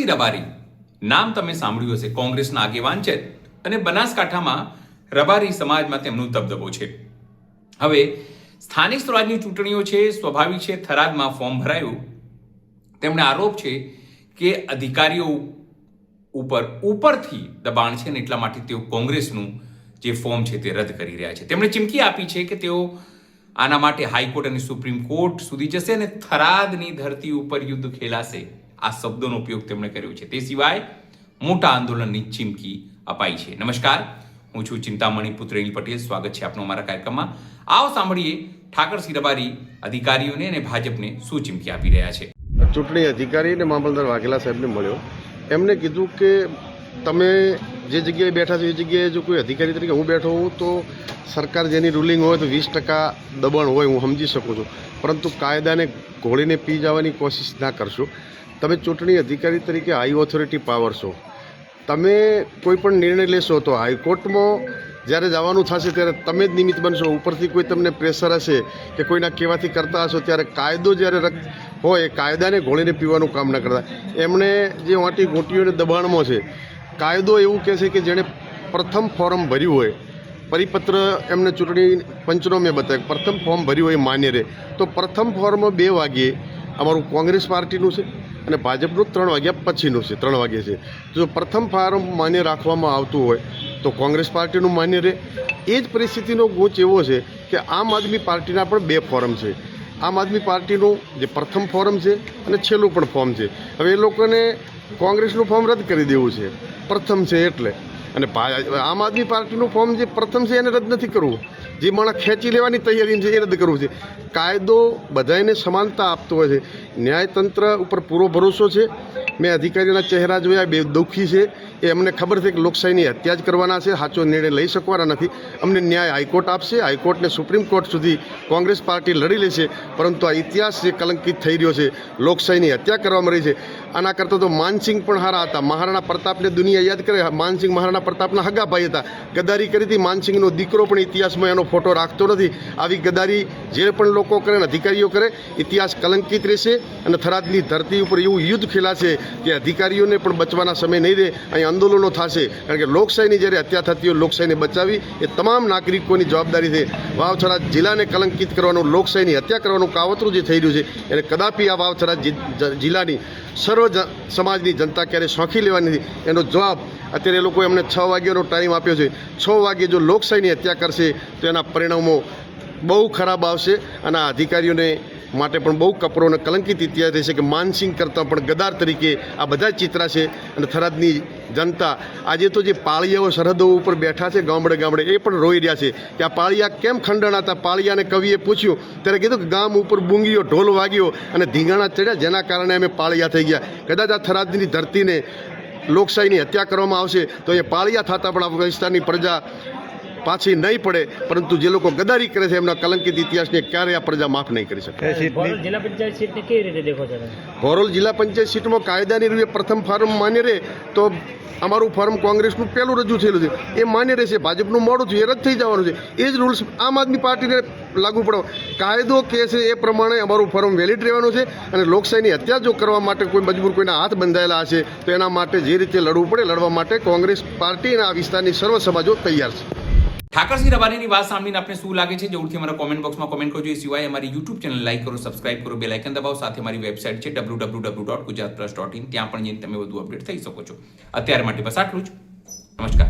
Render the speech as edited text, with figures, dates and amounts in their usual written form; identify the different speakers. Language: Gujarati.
Speaker 1: ઠાકરસિંહ રબારી નામ તમે સાંભળ્યું હશે. કોંગ્રેસના આગેવાન છે અને બનાસકાંઠામાં રબારી સમાજમાં તેમનો દબદબો છે. હવે સ્થાનિક સ્વરાજની ચૂંટણીઓ છે, સ્વાભાવિક છે. થરાદમાં ફોર્મ ભરાયું. તેમણે આરોપ છે કે અધિકારીઓ ઉપરથી દબાણ છે ને એટલા માટે તેઓ કોંગ્રેસનું જે ફોર્મ છે તે રદ કરી રહ્યા છે. તેમણે ચીમકી આપી છે કે તેઓ આના માટે હાઈકોર્ટ અને સુપ્રીમ કોર્ટ સુધી જશે અને થરાદની ધરતી ઉપર યુદ્ધ ખેલાશે. આ શબ્દોનો ઉપયોગ તેમણે કર્યો છે. તે સિવાય મોટા આંદોલનની ચીમકી અપાઈ છે. નમસ્કાર, હું છું ચિંતામણી પુત્ર અનિલ પટેલ. સ્વાગત છે આપનું અમારા કાર્યક્રમમાં. આવો સાંભળીએ ઠાકરસિંહ રબારી અધિકારીઓને અને ભાજપને શું ચીમકી આપી રહ્યા છે.
Speaker 2: ચૂંટણી અધિકારી અને મામલતદાર વાઘેલા સાહેબને મળ્યો. એમને કીધું કે તમે જે જગ્યાએ બેઠા છો એ જગ્યાએ જો કોઈ અધિકારી તરીકે હું બેઠો હોઉં તો સરકાર જેની રૂલિંગ હોય તો 20% દબાણ હોય, હું સમજી શકું છું, પરંતુ કાયદાને ઘોળીને પી જવાની કોશિશ ના કરશો. તમે ચૂંટણી અધિકારી તરીકે હાઈ ઓથોરિટી પાવર છો. તમે કોઈ પણ નિર્ણય લેશો તો હાઈકોર્ટમાં જ્યારે જવાનું થશે ત્યારે તમે જ નિમિત્ત બનશો. ઉપરથી કોઈ તમને પ્રેશર હશે કે કોઈના કહેવાથી કરતા હશો ત્યારે કાયદો જ્યારે હોય એ કાયદાને ઘોળીને પીવાનું કામ ન કરતા. એમણે જે વાંટી ગોટીઓને દબાણમાં છે, કાયદો એવું કહે છે કે જેણે પ્રથમ ફોર્મ ભર્યું હોય, પરિપત્ર એમને ચૂંટણી પંચનો મેં બતાવ્યું, પ્રથમ ફોર્મ ભર્યું હોય માન્ય રહે. તો પ્રથમ ફોર્મ 2 વાગ્યે અમારું કોંગ્રેસ પાર્ટીનું છે અને ભાજપનું 3 વાગ્યા પછીનું છે, 3 વાગ્યે છે. જો પ્રથમ ફોર્મ માન્ય રાખવામાં આવતું હોય તો કોંગ્રેસ પાર્ટીનું માન્ય રહે. એ જ પરિસ્થિતિનો ગોચ એવો છે કે આમ આદમી પાર્ટીના પણ 2 ફોરમ છે. આમ આદમી પાર્ટીનું જે પ્રથમ ફોરમ છે અને છેલ્લું પણ ફોર્મ છે. હવે એ લોકોને કોંગ્રેસનું ફોર્મ રદ કરી દેવું છે, પ્રથમ છે એટલે. અને આમ આદમી પાર્ટીનું ફોર્મ જે પ્રથમ છે એને રદ નથી કરવું. જે માણસ ખેંચી લેવાની તૈયારી છે એ રદ કરવું છે. કાયદો બધાને સમાનતા આપતો હોય છે. ન્યાયતંત્ર ઉપર પૂરો ભરોસો છે. મેં અધિકારીના ચહેરા જોયા, બે દુઃખી છે. એ અમને ખબર છે કે લોકશાહીની હત્યા જ કરવાના છે, સાચો નિર્ણય લઈ શકવાના નથી. અમને ન્યાય હાઈકોર્ટ આપશે, હાઈકોર્ટને સુપ્રીમ કોર્ટ સુધી કોંગ્રેસ પાર્ટી લડી લેશે. પરંતુ આ ઇતિહાસ જે કલંકિત થઈ રહ્યો છે, લોકશાહીની હત્યા કરવામાં રહી છે. આના કરતાં તો માનસિંહ પણ હારા હતા. મહારાણા પ્રતાપને દુનિયા યાદ કરે. માનસિંહ મહારાણા પ્રતાપના હગા ભાઈ હતા. ગદ્દારી કરી હતી. માનસિંહનો દીકરો પણ ઇતિહાસમાં એનો ફોટો રાખતો નથી. આવી ગદ્દારી જે પણ લોકો કરે ને અધિકારીઓ કરે, ઇતિહાસ કલંકિત રહેશે. અને થરાદની ધરતી ઉપર એવું યુદ્ધ ખેલાશે કે અધિકારીઓને પણ બચવાના સમય નહીં રહે. અહીં આંદોલનો થશે. કારણ કે લોકશાહીની જ્યારે હત્યા થતી હોય, લોકશાહીને બચાવી એ તમામ નાગરિકોની જવાબદારી છે. વાવ-થરાદ જિલ્લાને કલંકિત કરવાનું, લોકશાહીની હત્યા કરવાનું કાવતરું જે થઈ રહ્યું છે એને કદાપી આ વાવ-થરાદ જિલ્લાની સર્વ સમાજની જનતા ક્યારેય સોંખી લેવાની નથી. એનો જવાબ અત્યારે એ લોકો એમને 6 વાગ્યાનો ટાઈમ આપ્યો છે. 6 વાગ્યે જો લોકશાહીની હત્યા કરશે તો એના પરિણામો બહુ ખરાબ આવશે. અને આ અધિકારીઓને માટે પણ બહુ કપરો અને કલંકિત ઇતિહાસ રહેશે કે માનસિંહ કરતાં પણ ગદ્દાર તરીકે આ બધા ચિત્રા છે. અને થરાદની જનતા આજે તો જે પાળિયાઓ સરહદો ઉપર બેઠા છે ગામડે ગામડે, એ પણ રોઈ રહ્યા છે કે આ પાળિયા કેમ ખંડણ હતા. પાળિયાને કવિએ પૂછ્યું ત્યારે કીધું કે ગામ ઉપર બૂંગીઓ ઢોલ વાગ્યો અને ધીંગાણા ચડ્યા, જેના કારણે અમે પાળિયા થઈ ગયા. કદાચ આ થરાદની ધરતીને લોકશાહીની હત્યા કરવામાં આવશે તો એ પાળિયા થતાં પણ આ વિસ્તારની પ્રજા પાછી નહીં પડે. પરંતુ જે લોકો ગદ્દારી કરે છે એમના કલંકિત ઇતિહાસને ક્યારે આ પ્રજા માફ નહીં કરી શકે.
Speaker 3: જિલ્લા પંચાયત સીટને કેવી રીતે દેખો છો?
Speaker 2: ભોરોલ જિલ્લા પંચાયત સીટમાં કાયદાની રીતે પ્રથમ ફોર્મ માન્ય રહે તો અમારું ફોર્મ કોંગ્રેસનું પહેલું રજૂ થયેલું છે એ માન્ય રહેશે. ભાજપનું મોડું છે એ રદ થઈ જવાનું છે. એ જ રૂલ્સ આમ આદમી પાર્ટીને લાગુ પડવા. કાયદો કહે છે એ પ્રમાણે અમારું ફોર્મ વેલિડ રહેવાનું છે. અને લોકશાહીની હત્યા જો કરવા માટે કોઈ મજબૂર કોઈના હાથ બંધાયેલા હશે તો એના માટે જે રીતે લડવું પડે લડવા માટે કોંગ્રેસ પાર્ટી અને આ વિસ્તારની સર્વ સમાજો તૈયાર છે.
Speaker 1: ઠાકરસિંહ રબારીની વાત સાંભળીને આપને શું લાગે છે? જરૂરથી અમારા કોમેન્ટ બોક્સમાં કોમેન્ટ કરજો. એ સિવાય અમારી યુટ્યુબ ચેનલ લાઈક કરો, સબસ્ક્રાઇબ કરો, બેલ આઇકન દબાવો. સાથે અમારી વેબસાઇટ છે www.gujaratplus.in. ત્યાં પણ જઈને તમે વધુ અપડેટ થઈ શકો છો. અત્યારે માટે બસ આટલું જ. નમસ્કાર.